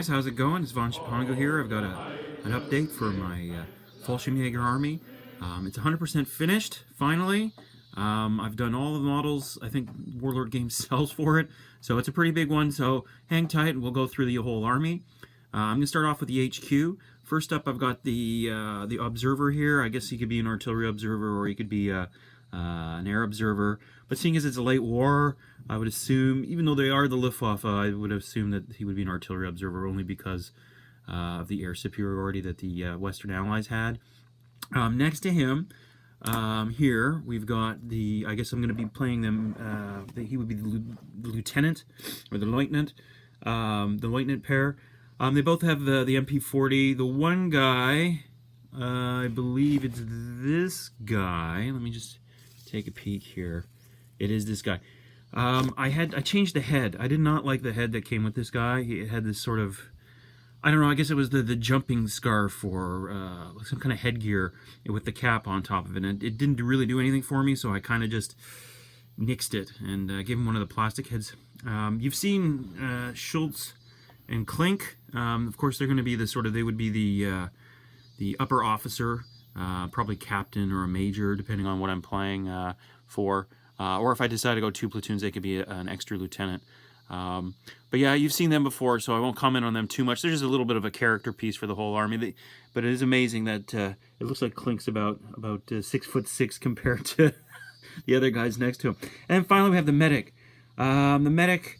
how's it going? It's Von here. I've got an update for my Fallschirmjager army. It's 100% finished, finally. I've done all the models. I think Warlord Games sells for it, so it's a pretty big one, so hang tight and we'll go through the whole army. I'm going to start off with the HQ. First up, I've got the observer here. I guess he could be an artillery observer or he could be an air observer. But seeing as it's a late war, I would assume, even though they are the Luftwaffe, I would assume that he would be an artillery observer only because of the air superiority that the Western Allies had. Next to him, here, we've got the, I guess I'm going to be playing them, he would be the lieutenant, or the lieutenant pair. They both have the MP40. The one guy, I believe it's this guy. Let me just take a peek here. It is this guy. I changed the head. I did not like the head that came with this guy. It had this sort of, I don't know, I guess it was the jumping scarf or some kind of headgear with the cap on top of it. And it didn't really do anything for me, so I kind of just nixed it and gave him one of the plastic heads. You've seen Schultz and Klink. Of course, they're going to be the sort of, they would be the upper officer, probably captain or a major, depending on what I'm playing for. Or if I decide to go 2 platoons, they could be an extra lieutenant. But yeah, you've seen them before, so I won't comment on them too much. They're just a little bit of a character piece for the whole army. But it is amazing that it looks like Klink's about 6'6" compared to the other guys next to him. And finally, we have the medic. The medic,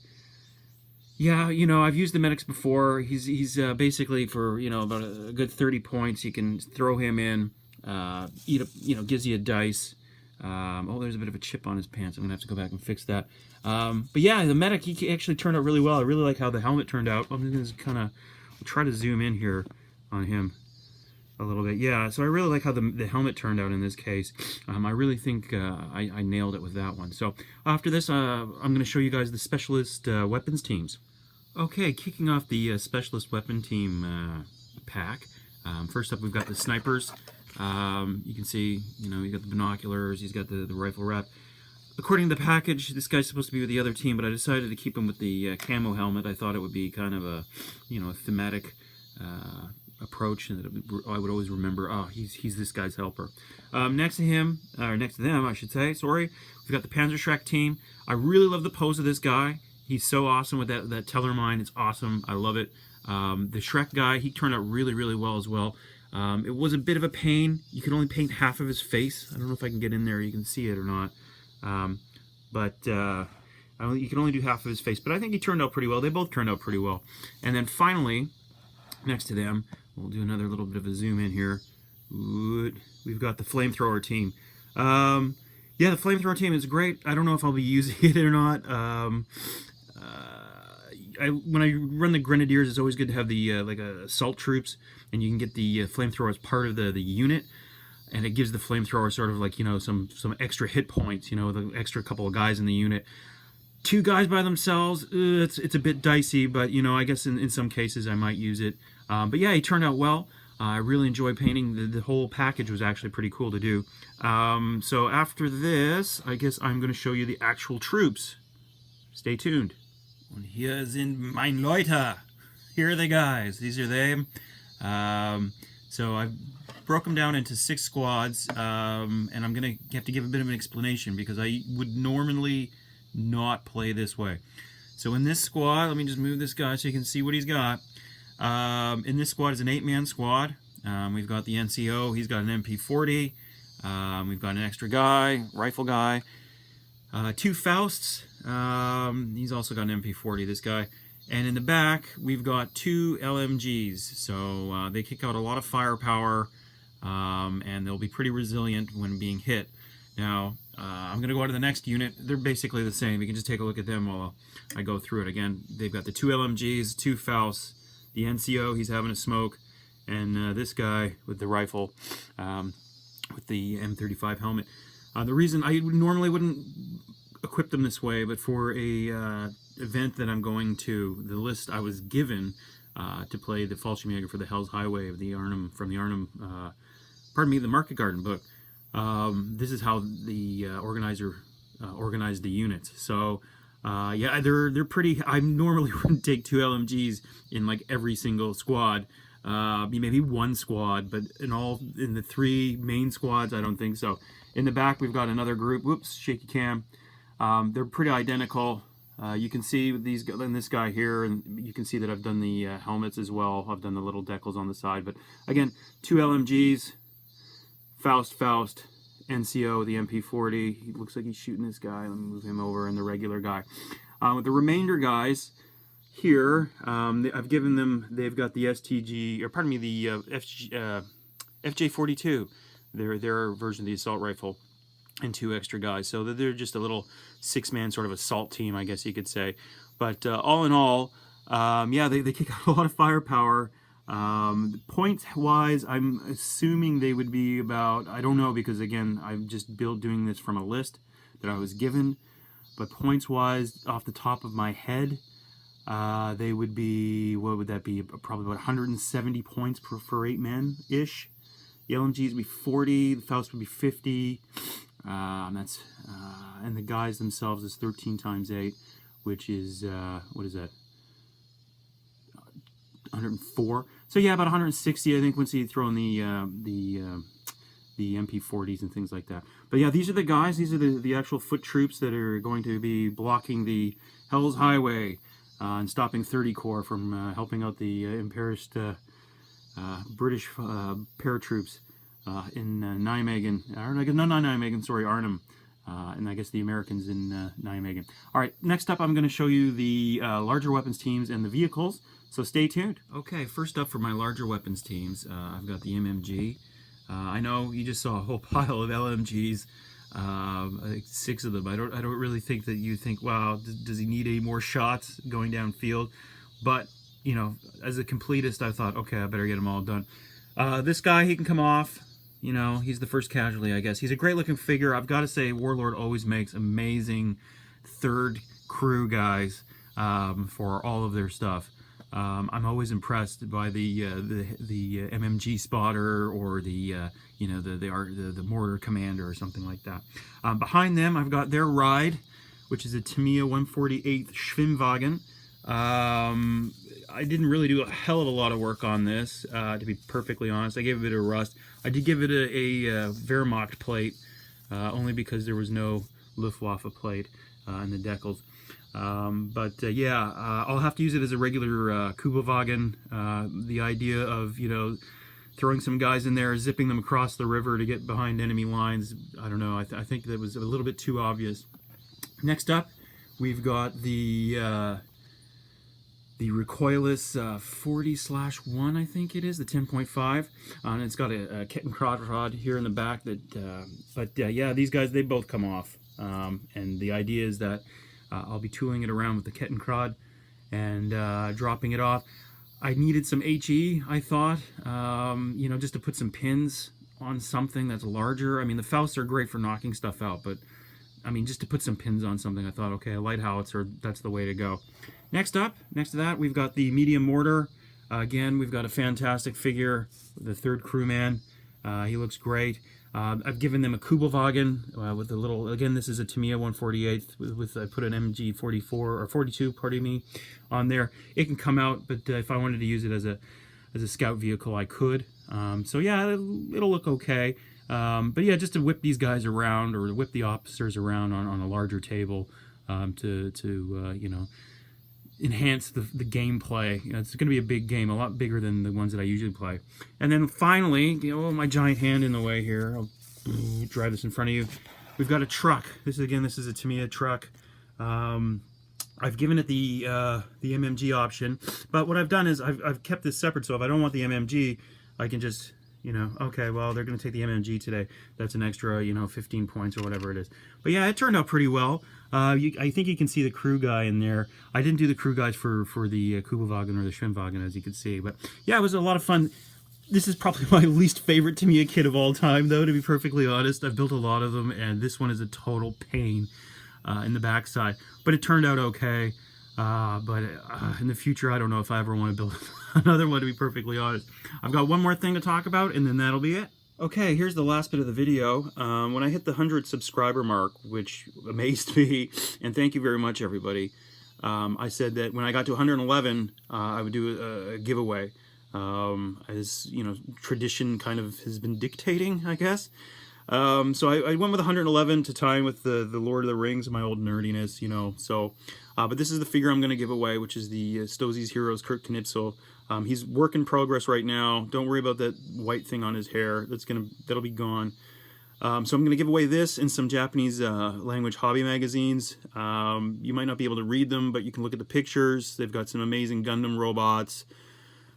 yeah, you know, I've used the medics before. He's basically for, you know, about a good 30 points. You can throw him in, gives you a dice. Oh, there's a bit of a chip on his pants. I'm gonna have to go back and fix that. But yeah, the medic, he actually turned out really well. I really like how the helmet turned out. I'm gonna kind of try to zoom in here on him a little bit. Yeah, so I really like how the helmet turned out in this case. I really think I nailed it with that one. So after this, I'm gonna show you guys the specialist weapons teams. Okay, kicking off the specialist weapon team pack. First up, we've got the snipers. You can see, you know, he's got the binoculars, he's got the rifle wrap. According to the package, this guy's supposed to be with the other team, but I decided to keep him with the camo helmet. I thought it would be kind of a, you know, a thematic approach, and that I would always remember, oh, he's this guy's helper. Next to him, or next to them, I should say, sorry, we've got the Panzerschreck team. I really love the pose of this guy. He's so awesome with that Tellermine. It's awesome. I love it. The Shrek guy, he turned out really, really well as well. It was a bit of a pain. You could only paint half of his face. I don't know if I can get in there, you can see it or not. You can only do half of his face, but I think he turned out pretty well. They both turned out pretty well. And then finally, next to them, we'll do another little bit of a zoom in here. We've got the flamethrower team. Yeah, the flamethrower team is great. I don't know if I'll be using it or not. When I run the Grenadiers, it's always good to have the assault troops, and you can get the flamethrower as part of the unit, and it gives the flamethrower sort of like, you know, some extra hit points, you know, the extra couple of guys in the unit. 2 guys by themselves, it's a bit dicey, but, you know, I guess in some cases I might use it. But yeah, he turned out well. I really enjoyed painting. The whole package was actually pretty cool to do. So after this, I guess I'm going to show you the actual troops. Stay tuned. Und hier sind mein Leute. Here are the guys. These are them. So I broke them down into 6 squads, and I'm going to have to give a bit of an explanation because I would normally not play this way. So in this squad, let me just move this guy so you can see what he's got. In this squad is an 8-man squad. We've got the NCO. He's got an MP40. We've got an extra guy, rifle guy. 2 Fausts. He's also got an MP40, this guy. And in the back, we've got 2 LMGs. So they kick out a lot of firepower, and they'll be pretty resilient when being hit. Now, I'm going to go on to the next unit. They're basically the same. You can just take a look at them while I go through it. Again, they've got the 2 LMGs, 2 Fausts, the NCO, he's having a smoke, and this guy with the rifle, with the M35 helmet. The reason I normally wouldn't equip them this way, but for a event that I'm going to, the list I was given to play the Fallschirmjager for the Hell's Highway of the Arnhem, from the Arnhem, the Market Garden book. This is how the organizer organized the units. So Yeah, they're pretty. I normally wouldn't take 2 LMGs in like every single squad. Maybe one squad, but in the 3 main squads, I don't think so. In the back, we've got another group. Whoops, shaky cam. They're pretty identical. You can see these and this guy here, and you can see that I've done the helmets as well. I've done the little decals on the side, but again, 2 LMGs, Faust, NCO, the MP40. He looks like he's shooting this guy. Let me move him over, and the regular guy. With the remainder guys here, I've given them. They've got the STG, or pardon me, the FJ42. Their version of the assault rifle, and 2 extra guys. So they're just a little 6-man sort of assault team, I guess you could say. But all in all, yeah, they kick out a lot of firepower. Points-wise, I'm assuming they would be about, I don't know, because again, I'm just doing this from a list that I was given. But points-wise, off the top of my head, they would be, what would that be? Probably about 170 points for 8 men-ish. The LMGs would be 40, the Faust would be 50. And the guys themselves is 13 times 8, which is, what is that? 104. So yeah, about 160, I think, once you throw in the MP40s and things like that. But yeah, these are the guys. These are the actual foot troops that are going to be blocking the Hell's Highway and stopping 30 Corps from helping out the imperished British paratroops in Nijmegen. Or not Nijmegen, sorry, Arnhem. And I guess the Americans in Nijmegen. All right, next up I'm going to show you the larger weapons teams and the vehicles, so stay tuned. Okay, first up for my larger weapons teams, I've got the MMG. I know you just saw a whole pile of LMGs, I think 6 of them. I don't really think that you think, wow, does he need any more shots going downfield? But, you know, as a completist, I thought, okay, I better get them all done. This guy, he can come off. You know, he's the first casualty, I guess. He's a great-looking figure. I've got to say, Warlord always makes amazing third crew guys for all of their stuff. I'm always impressed by the MMG spotter or the mortar commander or something like that. Behind them, I've got their ride, which is a Tamiya 148th Schwimmwagen. I didn't really do a hell of a lot of work on this, to be perfectly honest. I gave it a bit of rust. I did give it a Wehrmacht plate, only because there was no Luftwaffe plate in the decals. Yeah, I'll have to use it as a regular Kugelwagen. The idea of, you know, throwing some guys in there, zipping them across the river to get behind enemy lines, I don't know. I think that was a little bit too obvious. Next up, we've got the recoilless 40/1, I think it is, the 10.5, and it's got a Kettenkrad rod here in the back. Yeah, these guys, they both come off, and the idea is that I'll be tooling it around with the Kettenkrad and dropping it off. I needed some HE, I thought, you know, just to put some pins on something that's larger. I mean, the Fausts are great for knocking stuff out, but I mean, just to put some pins on something, I thought, okay, a light howitzer, that's the way to go. Next to that, we've got the medium mortar. Again, we've got a fantastic figure, the third crewman. He looks great. I've given them a Kugelwagen with a little, again, this is a Tamiya 148 with I put an MG 44 or 42, pardon me, on there. It can come out, but if I wanted to use it as a scout vehicle, I could. So yeah, it'll look okay. But yeah, just to whip these guys around, or whip the officers around on a larger table, to you know, enhance the gameplay. You know, it's going to be a big game, a lot bigger than the ones that I usually play. And then finally, you know, my giant hand in the way here. I'll drive this in front of you. We've got a truck. This is a Tamiya truck. I've given it the MMG option, but what I've done is I've kept this separate. So if I don't want the MMG, I can just, you know, okay, well, they're going to take the MMG today. That's an extra, you know, 15 points or whatever it is. But yeah, it turned out pretty well. I think you can see the crew guy in there. I didn't do the crew guys for the Kugelwagen or the Schwimmwagen, as you can see. But yeah, it was a lot of fun. This is probably my least favorite Tamiya kit of all time, though, to be perfectly honest. I've built a lot of them, and this one is a total pain in the backside. But it turned out okay. But in the future, I don't know if I ever want to build another one, to be perfectly honest. I've got one more thing to talk about, and then that'll be it. Okay, here's the last bit of the video. When I hit the 100 subscriber mark, which amazed me, and thank you very much, everybody, I said that when I got to 111, I would do a giveaway. As you know, tradition kind of has been dictating, I guess. So I went with 111 to tie with the Lord of the Rings, my old nerdiness, you know. So, but this is the figure I'm going to give away, which is the Stosie's Heroes Kurt Knipsel. He's work in progress right now. Don't worry about that white thing on his hair. That'll be gone. So I'm going to give away this and some Japanese language hobby magazines. You might not be able to read them, but you can look at the pictures. They've got some amazing Gundam robots,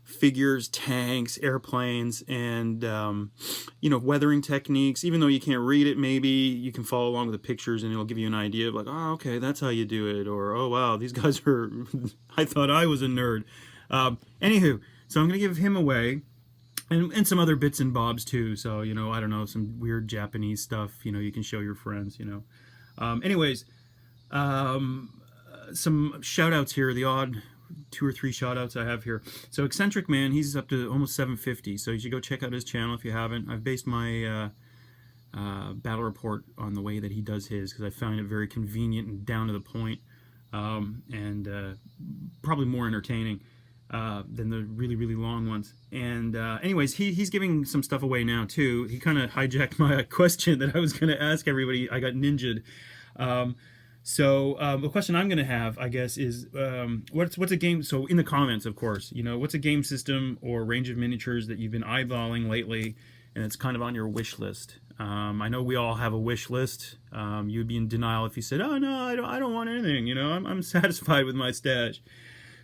figures, tanks, airplanes, and you know, weathering techniques. Even though you can't read it, maybe you can follow along with the pictures and it'll give you an idea of like, oh, okay, that's how you do it, or oh wow, these guys are I thought I was a nerd. Anywho, so I'm gonna give him away, and some other bits and bobs too. So, you know, I don't know, some weird Japanese stuff, you know, you can show your friends, you know. Anyways, some shout outs here, the odd 2 or 3 shout outs I have here. So Eccentric Man, he's up to almost 750, so you should go check out his channel if you haven't. I've based my battle report on the way that he does his, because I found it very convenient and down to the point, and probably more entertaining than the really, really long ones. And anyways, he's giving some stuff away now too. He kind of hijacked my question that I was going to ask everybody. I got ninja'd. So the question I'm going to have, I guess, is what's a game, so in the comments, of course, you know, what's a game system or range of miniatures that you've been eyeballing lately and it's kind of on your wish list? I know we all have a wish list. You'd be in denial if you said, oh no, I don't want anything, you know, I'm satisfied with my stash.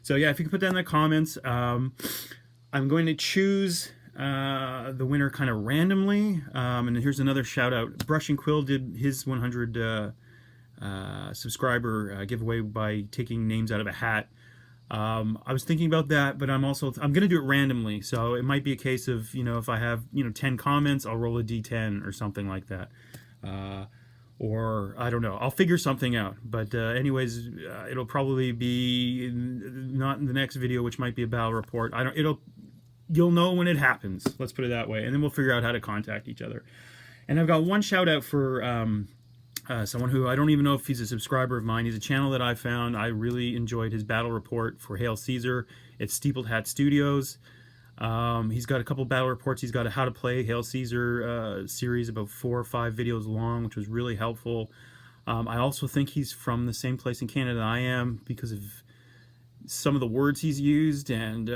So yeah, if you can put that in the comments. I'm going to choose the winner kind of randomly. And here's another shout out. Brush and Quill did his 100 subscriber giveaway by taking names out of a hat. I was thinking about that, but I'm going to do it randomly. So it might be a case of, you know, if I have, you know, 10 comments, I'll roll a D10 or something like that. Or I don't know, I'll figure something out. But anyways, it'll probably be not in the next video, which might be a battle report. You'll know when it happens. Let's put it that way, and then we'll figure out how to contact each other. And I've got one shout out for someone who I don't even know if he's a subscriber of mine. He's a channel that I found. I really enjoyed his battle report for Hail Caesar. It's Steepled Hat Studios. He's got a couple battle reports. He's got a How to Play Hail Caesar series, about 4 or 5 videos long, which was really helpful. I also think he's from the same place in Canada I am because of some of the words he's used and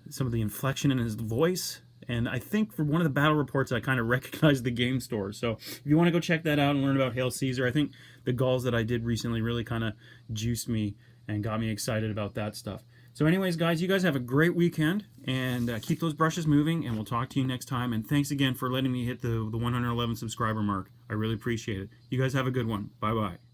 some of the inflection in his voice. And I think for one of the battle reports, I kind of recognized the game store. So if you want to go check that out and learn about Hail Caesar, I think the Gauls that I did recently really kind of juiced me and got me excited about that stuff. So anyways, guys, you guys have a great weekend, and keep those brushes moving, and we'll talk to you next time. And thanks again for letting me hit the 111 subscriber mark. I really appreciate it. You guys have a good one. Bye-bye.